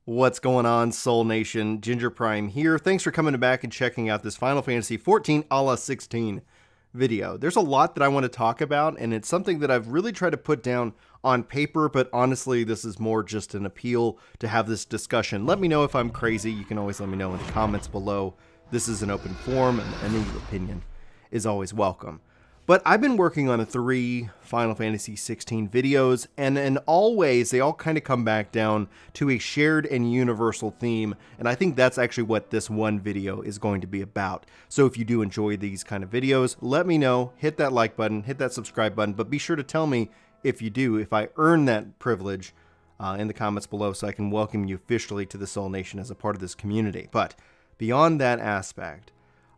What's going on, Soul Nation? Ginger Prime here. Thanks for coming back and checking out this Final Fantasy XIV a la 16 video. There's a lot that I want to talk about, and it's something that I've really tried to put down on paper, but honestly, this is more just an appeal to have this discussion. Let me know if I'm crazy. You can always let me know in the comments below. This is an open forum, and any opinion is always welcome. But I've been working on 3 Final Fantasy XVI videos, and in all ways, they all kind of come back down to a shared and universal theme, and I think that's actually what this one video is going to be about. So if you do enjoy these kind of videos, let me know, hit that like button, hit that subscribe button, but be sure to tell me if you do, if I earn that privilege in the comments below so I can welcome you officially to the Soul Nation as a part of this community. But beyond that aspect,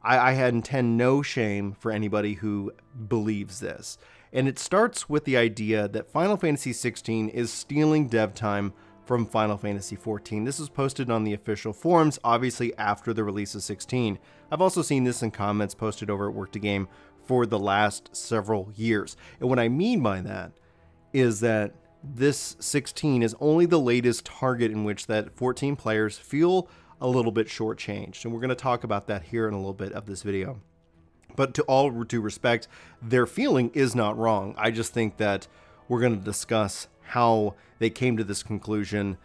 I intend no shame for anybody who believes this. And it starts with the idea that Final Fantasy XVI is stealing dev time from Final Fantasy XIV. This was posted on the official forums, obviously after the release of 16. I've also seen this in comments posted over at Work2Game for the last several years. And what I mean by that is that this 16 is only the latest target in which that 14 players feel a little bit shortchanged, and we're going to talk about that here in a little bit of this video. But to all due respect, their feeling is not wrong. I just think that we're going to discuss how they came to this conclusion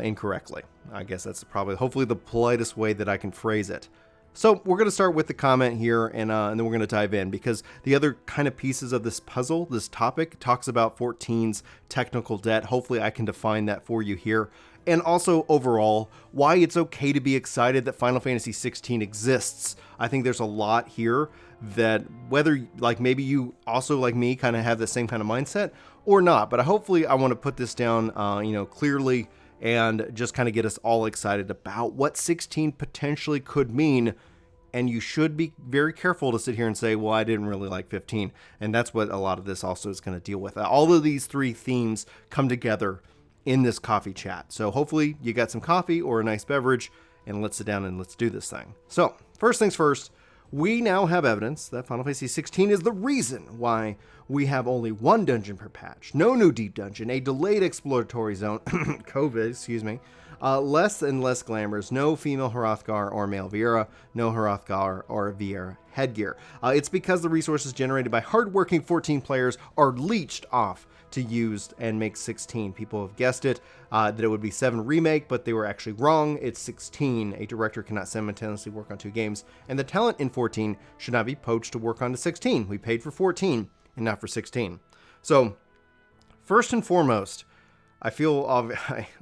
incorrectly. I guess that's probably, hopefully, the politest way that I can phrase it. So we're going to start with the comment here, and then we're going to dive in, because the other kind of pieces of this puzzle, this topic, talks about 14's technical debt. Hopefully I can define that for you here. And also, overall, why it's okay to be excited that Final Fantasy XVI exists. I think there's a lot here that, whether, like, maybe you also, like me, kind of have the same kind of mindset or not. But hopefully I want to put this down, clearly, and just kind of get us all excited about what 16 potentially could mean. And you should be very careful to sit here and say, well, I didn't really like 15. And that's what a lot of this also is going to deal with. All of these 3 themes come together in this coffee chat. So hopefully you got some coffee or a nice beverage, and let's sit down and let's do this thing. So first things first, we now have evidence that Final Fantasy XVI is the reason why we have only 1 dungeon per patch, no new deep dungeon, a delayed exploratory zone, COVID, excuse me, less and less glamours, no female Hrothgar or male Viera, no Hrothgar or Viera headgear. It's because the resources generated by hardworking 14 players are leached off to use and make 16. People have guessed it, that it would be 7 remake, but they were actually wrong. It's 16. A director cannot simultaneously work on 2 games, and the talent in 14 should not be poached to work on to 16. We paid for 14 and not for 16. So first and foremost, I feel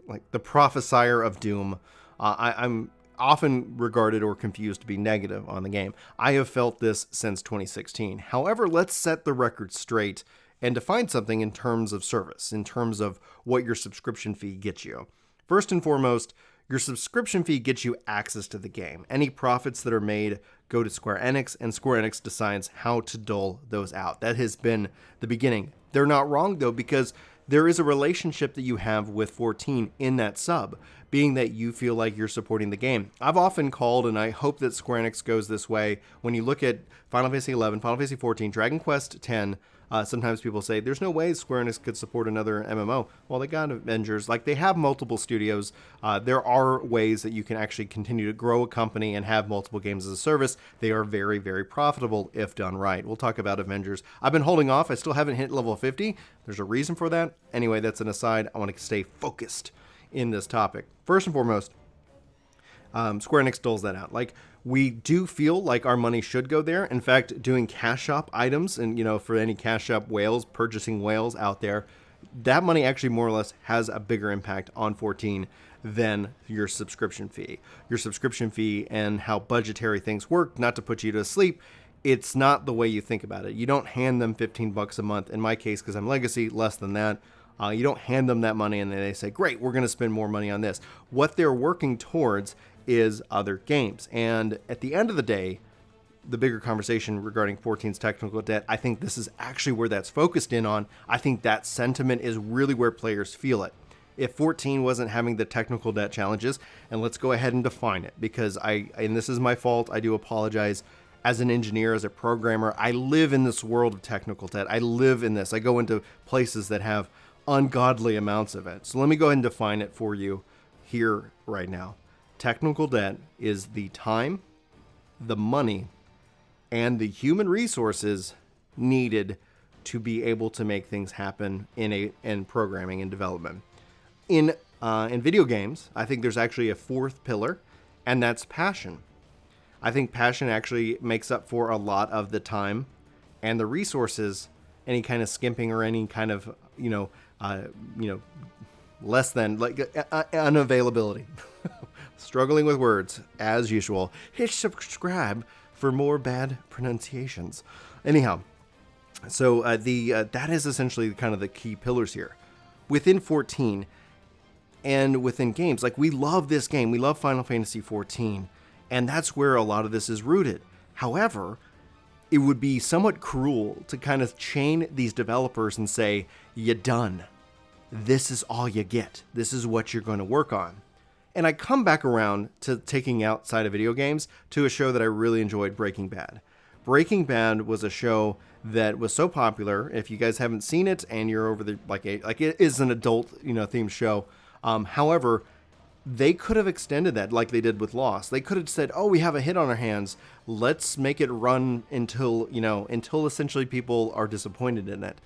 like the prophesier of doom. I'm often regarded or confused to be negative on the game. I have felt this since 2016. However, let's set the record straight and define something in terms of service, in terms of what your subscription fee gets you. First and foremost, your subscription fee gets you access to the game. Any profits that are made go to Square-Enix, and Square-Enix decides how to dole those out. That has been the beginning. They're not wrong, though, because there is a relationship that you have with 14 in that sub, being that you feel like you're supporting the game. I've often called, and I hope that Square-Enix goes this way, when you look at Final Fantasy XI, Final Fantasy XIV, Dragon Quest X, sometimes people say, there's no way Square-Enix could support another MMO. Well, they got Avengers. Like, they have multiple studios. There are ways that you can actually continue to grow a company and have multiple games as a service. They are very, very profitable if done right. We'll talk about Avengers. I've been holding off. I still haven't hit level 50. There's a reason for that. Anyway, that's an aside. I want to stay focused in this topic. First and foremost, Square-Enix doles that out. Like, we do feel like our money should go there. In fact, doing cash shop items, and for any cash shop whales, purchasing whales out there, that money actually more or less has a bigger impact on 14 than your subscription fee. Your subscription fee and how budgetary things work, not to put you to sleep, it's not the way you think about it. You don't hand them $15 a month. In my case, because I'm Legacy, less than that. You don't hand them that money and then they say, great, we're going to spend more money on this. What they're working towards is other games. And at the end of the day, the bigger conversation regarding 14's technical debt, I think this is actually where that's focused in on. I think that sentiment is really where players feel it. If 14 wasn't having the technical debt challenges, and let's go ahead and define it, because and this is my fault, I do apologize. As an engineer, as a programmer, I live in this world of technical debt. I live in this. I go into places that have ungodly amounts of it. So let me go ahead and define it for you here right now. Technical debt is the time, the money, and the human resources needed to be able to make things happen in programming and development. In video games, I think there's actually a fourth pillar, and that's passion. I think passion actually makes up for a lot of the time and the resources, any kind of skimping or any kind of, less than like unavailability. Struggling with words as usual. Hit subscribe for more bad pronunciations. Anyhow, so that is essentially kind of the key pillars here. Within 14 and within games, like we love this game, we love Final Fantasy XIV, and that's where a lot of this is rooted. However, it would be somewhat cruel to kind of chain these developers and say, you're done. This is all you get. This is what you're going to work on. And I come back around to taking outside of video games to a show that I really enjoyed, Breaking Bad. Breaking Bad was a show that was so popular. If you guys haven't seen it and you're over the like it is an adult themed show. However, they could have extended that like they did with Lost. They could have said, "Oh, we have a hit on our hands. Let's make it run until essentially people are disappointed in it."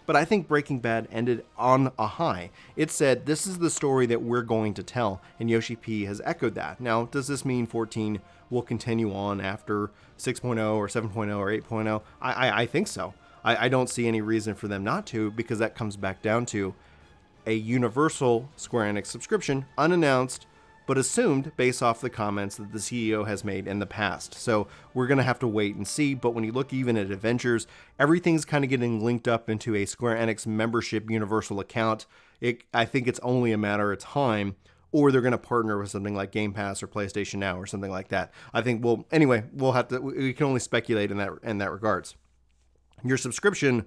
But I think Breaking Bad ended on a high. It said, this is the story that we're going to tell, and Yoshi-P has echoed that. Now, does this mean 14 will continue on after 6.0 or 7.0 or 8.0? I think so. I don't see any reason for them not to, because that comes back down to a universal Square-Enix subscription, unannounced, but assumed based off the comments that the CEO has made in the past. So we're going to have to wait and see. But when you look even at Adventures, everything's kind of getting linked up into a Square-Enix membership universal account. I think it's only a matter of time, or they're going to partner with something like Game Pass or PlayStation Now or something like that. I think, well, anyway, we can only speculate in that regards. Your subscription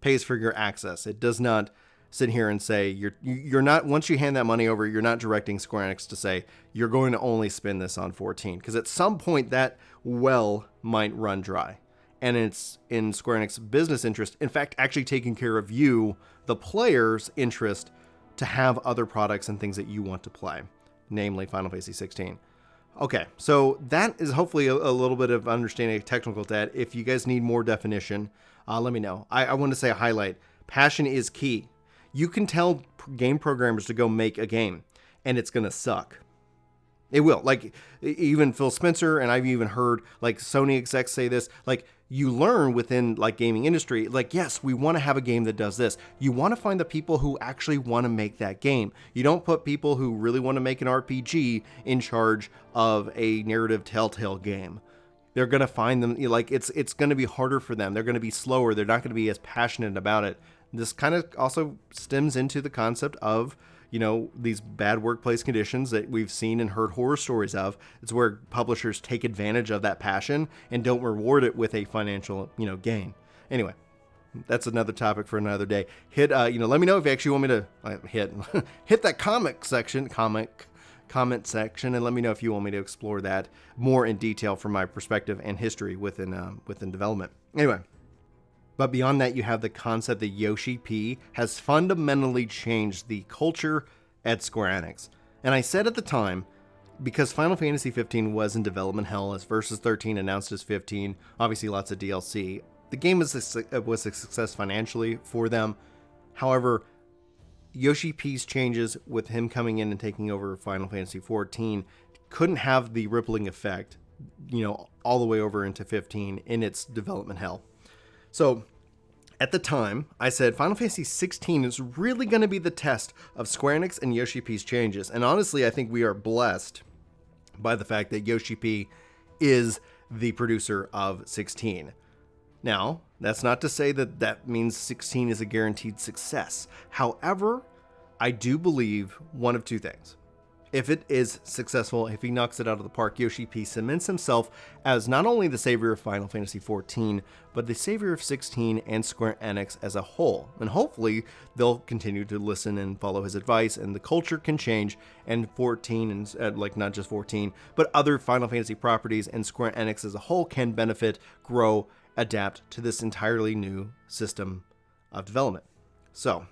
pays for your access. It does not sit here and say you're not, once you hand that money over, you're not directing Square-Enix to say you're going to only spend this on 14, because at some point that well might run dry, and it's in Square-Enix's business interest, in fact actually taking care of you, the player's interest, to have other products and things that you want to play, namely Final Fantasy XVI. Okay, so that is hopefully a little bit of understanding of technical debt. If you guys need more definition, let me know. I want to say a highlight. Passion is key. You can tell game programmers to go make a game, and it's going to suck. It will. Like, even Phil Spencer, and I've even heard, like, Sony execs say this, like, you learn within, like, gaming industry, like, yes, we want to have a game that does this. You want to find the people who actually want to make that game. You don't put people who really want to make an RPG in charge of a narrative telltale game. They're going to find them, like, it's going to be harder for them. They're going to be slower. They're not going to be as passionate about it. This kind of also stems into the concept of, these bad workplace conditions that we've seen and heard horror stories of. It's where publishers take advantage of that passion and don't reward it with a financial, gain. Anyway, that's another topic for another day. Hit, let me know if you actually want me to hit that comment section, and let me know if you want me to explore that more in detail from my perspective and history within development. Anyway. But beyond that, you have the concept that Yoshi-P has fundamentally changed the culture at Square-Enix. And I said at the time, because Final Fantasy XV was in development hell as Versus 13 announced as 15, obviously lots of DLC. The game was a success financially for them. However, Yoshi-P's changes with him coming in and taking over Final Fantasy XIV couldn't have the rippling effect, all the way over into 15 in its development hell. So, at the time, I said Final Fantasy XVI is really going to be the test of Square-Enix and Yoshi-P's changes. And honestly, I think we are blessed by the fact that Yoshi-P is the producer of 16. Now, that's not to say that means 16 is a guaranteed success. However, I do believe one of two things. If it is successful, if he knocks it out of the park, Yoshi-P cements himself as not only the savior of Final Fantasy XIV, but the savior of 16 and Square-Enix as a whole. And hopefully, they'll continue to listen and follow his advice, and the culture can change, and 14, and not just 14, but other Final Fantasy properties and Square-Enix as a whole can benefit, grow, adapt to this entirely new system of development. So,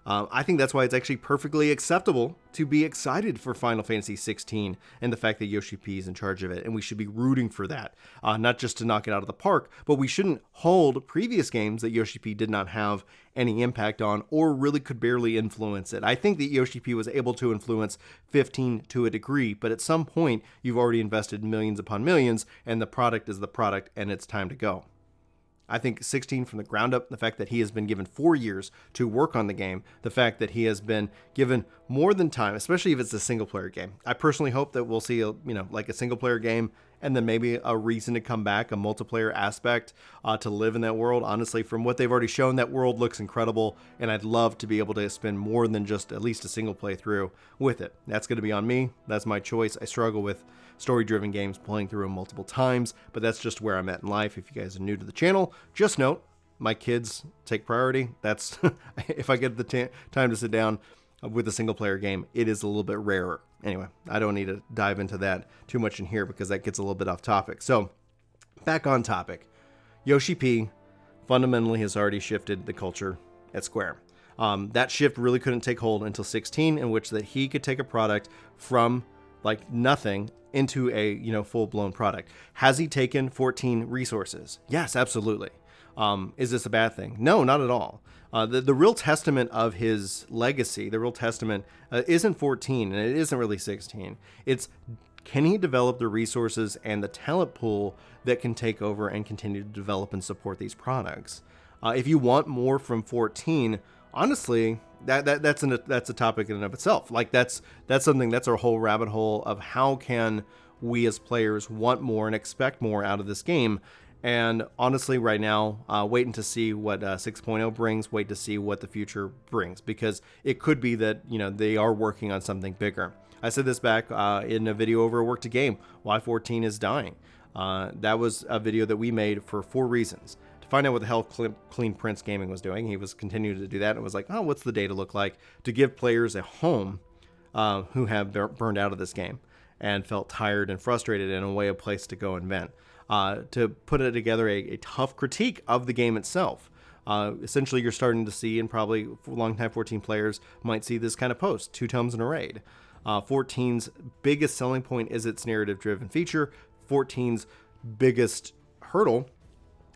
I think that's why it's actually perfectly acceptable to be excited for Final Fantasy XVI and the fact that Yoshi-P is in charge of it, and we should be rooting for that. Not just to knock it out of the park, but we shouldn't hold previous games that Yoshi-P did not have any impact on or really could barely influence it. I think that Yoshi-P was able to influence 15 to a degree, but at some point you've already invested millions upon millions, and the product is the product, and it's time to go. I think 16 from the ground up, the fact that he has been given 4 years to work on the game, the fact that he has been given more than time, especially if it's a single player game. I personally hope that we'll see like a single player game and then maybe a reason to come back, a multiplayer aspect to live in that world. Honestly, from what they've already shown, that world looks incredible, and I'd love to be able to spend more than just at least a single playthrough with it. That's going to be on me. That's my choice. I struggle with story-driven games, playing through them multiple times, but that's just where I'm at in life. If you guys are new to the channel, just note, my kids take priority. That's if I get the time to sit down with a single-player game, it is a little bit rarer. Anyway, I don't need to dive into that too much in here because that gets a little bit off topic. So, back on topic. Yoshi-P fundamentally has already shifted the culture at Square. That shift really couldn't take hold until 16, in which that he could take a product from like nothing into a full-blown product. Has he taken 14 resources? Yes, absolutely. Is this a bad thing? No, not at all. The real testament of his legacy, the real testament isn't 14, and it isn't really 16. It's, can he develop the resources and the talent pool that can take over and continue to develop and support these products? If you want more from 14, honestly, that's a topic in and of itself. Like that's something, that's our whole rabbit hole of how can we as players want more and expect more out of this game. And honestly, right now, waiting to see what 6.0 brings, wait to see what the future brings, because it could be that, they are working on something bigger. I said this back in a video over Work to Game, why 14 is dying. That was a video that we made for 4 reasons. To find out what the hell Clean Prince Gaming was doing. He was continuing to do that and was like, oh, what's the data look like? To give players a home who have burned out of this game and felt tired and frustrated, and a place to go and vent. To put it together a tough critique of the game itself. Essentially, you're starting to see, and probably longtime 14 players might see this kind of post 2 times in a raid. 14's biggest selling point is its narrative-driven feature. 14's biggest hurdle,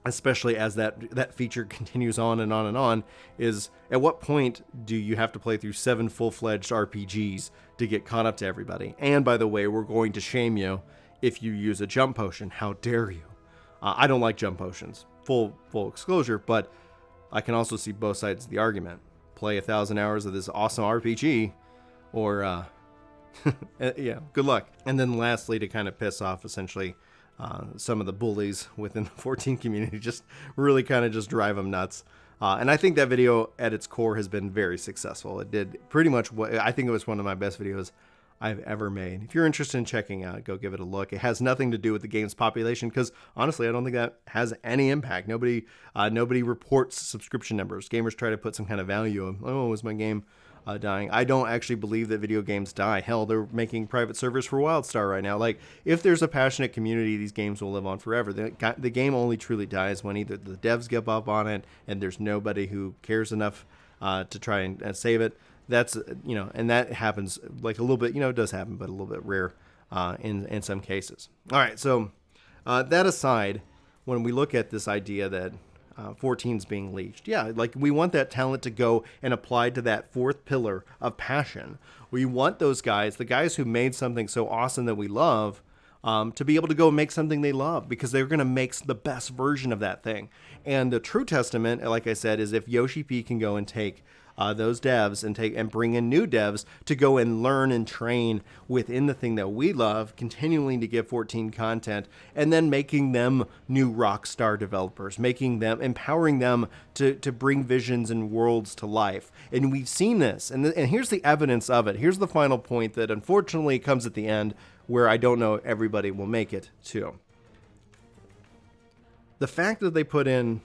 especially as that feature continues on and on and on, is at what point do you have to play through 7 full-fledged RPGs to get caught up to everybody? And by the way, we're going to shame you if you use a jump potion. How dare you? I don't like jump potions, full disclosure, but I can also see both sides of the argument. Play 1,000 hours of this awesome RPG, or yeah, good luck. And then lastly, to kind of piss off essentially some of the bullies within the 14 community, just really kind of just drive them nuts. And I think that video at its core has been very successful. It did pretty much what I think it was one of my best videos I've ever made. If you're interested in checking out, go give it a look. It has nothing to do with the game's population, because honestly, I don't think that has any impact. Nobody reports subscription numbers. Gamers try to put some kind of value of, oh, is my game dying? I don't actually believe that video games die. Hell, they're making private servers for WildStar right now. Like, if there's a passionate community, these games will live on forever. The game only truly dies when either the devs give up on it and there's nobody who cares enough to try and save it. That's, and that happens like a little bit, it does happen, but a little bit rare in some cases. All right, so that aside, when we look at this idea that 14's being leached, yeah, like we want that talent to go and apply to that 4th pillar of passion. We want those guys, the guys who made something so awesome that we love, to be able to go and make something they love, because they're going to make the best version of that thing. And the true testament, like I said, is if Yoshi-P can go and take those devs and bring in new devs to go and learn and train within the thing that we love, continuing to give 14 content, and then making them new rock star developers, empowering them to bring visions and worlds to life. And we've seen this, and here's the evidence of it. Here's the final point that unfortunately comes at the end, where I don't know everybody will make it to. The fact that they put in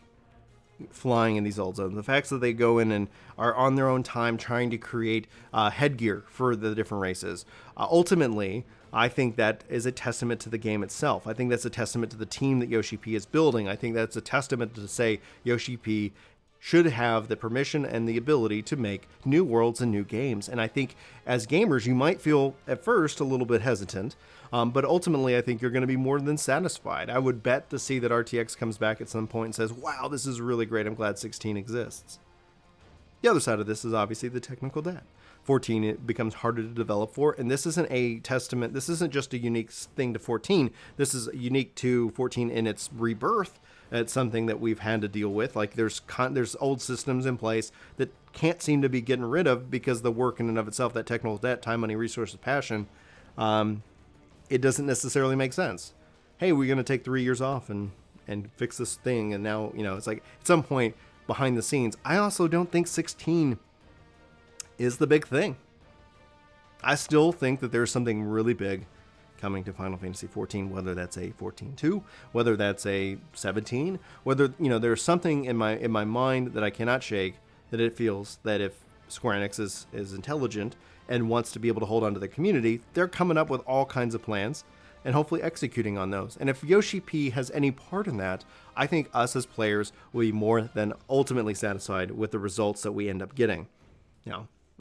flying in these old zones, the fact that they go in and are on their own time trying to create headgear for the different races, ultimately, I think that is a testament to the game itself. I think that's a testament to the team that Yoshi-P is building. I think that's a testament to say Yoshi-P should have the permission and the ability to make new worlds and new games. And I think as gamers, you might feel at first a little bit hesitant, but ultimately I think you're going to be more than satisfied. I would bet to see that RTX comes back at some point and says, wow, this is really great. I'm glad 16 exists. The other side of this is obviously the technical debt. 14 it becomes harder to develop for, and this isn't a testament, this isn't just a unique thing to 14, this is unique to 14 in its rebirth. It's something that we've had to deal with. Like there's old systems in place that can't seem to be getting rid of because the work in and of itself, that technical debt, time, money, resources, passion, it doesn't necessarily make sense. Hey, we're going to take 3 years off and fix this thing, and now, it's like at some point behind the scenes, I also don't think 16 is the big thing. I still think that there's something really big coming to Final Fantasy XIV, whether that's a 14-2, whether that's a 17, whether, there's something in my mind that I cannot shake, that it feels that if Square-Enix is intelligent and wants to be able to hold on to the community, they're coming up with all kinds of plans and hopefully executing on those. And if Yoshi-P has any part in that, I think us as players will be more than ultimately satisfied with the results that we end up getting.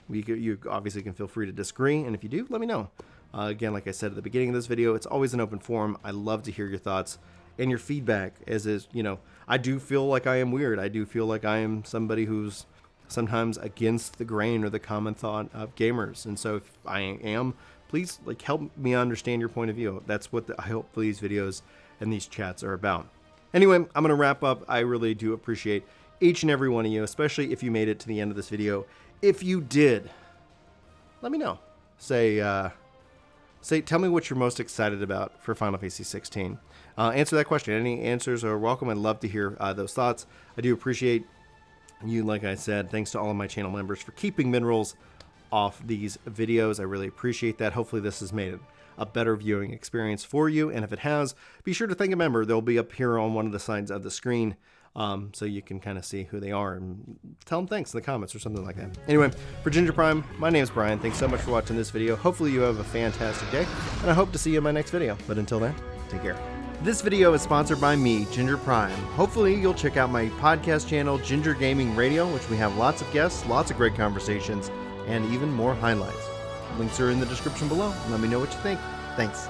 You obviously can feel free to disagree, and if you do, let me know. Again, like I said at the beginning of this video, it's always an open forum. I love to hear your thoughts and your feedback, I do feel like I am weird. I do feel like I am somebody who's sometimes against the grain or the common thought of gamers. And so if I am, please help me understand your point of view. That's what I hope these videos and these chats are about. Anyway, I'm going to wrap up. I really do appreciate each and every one of you, especially if you made it to the end of this video. If you did, let me know. Tell me what you're most excited about for Final Fantasy 16. Answer that question. Any answers are welcome. I'd love to hear those thoughts. I do appreciate you, like I said. Thanks to all of my channel members for keeping minerals off these videos. I really appreciate that. Hopefully this has made it a better viewing experience for you. And if it has, be sure to thank a member. They'll be up here on one of the sides of the screen. So you can kind of see who they are and tell them thanks in the comments or something like that. Anyway, for Ginger Prime, my name is Brian. Thanks so much for watching this video. Hopefully you have a fantastic day, and I hope to see you in my next video. But until then, take care. This video is sponsored by me, Ginger Prime. Hopefully you'll check out my podcast channel, Ginger Gaming Radio, which we have lots of guests, lots of great conversations, and even more highlights. Links are in the description below. Let me know what you think. Thanks.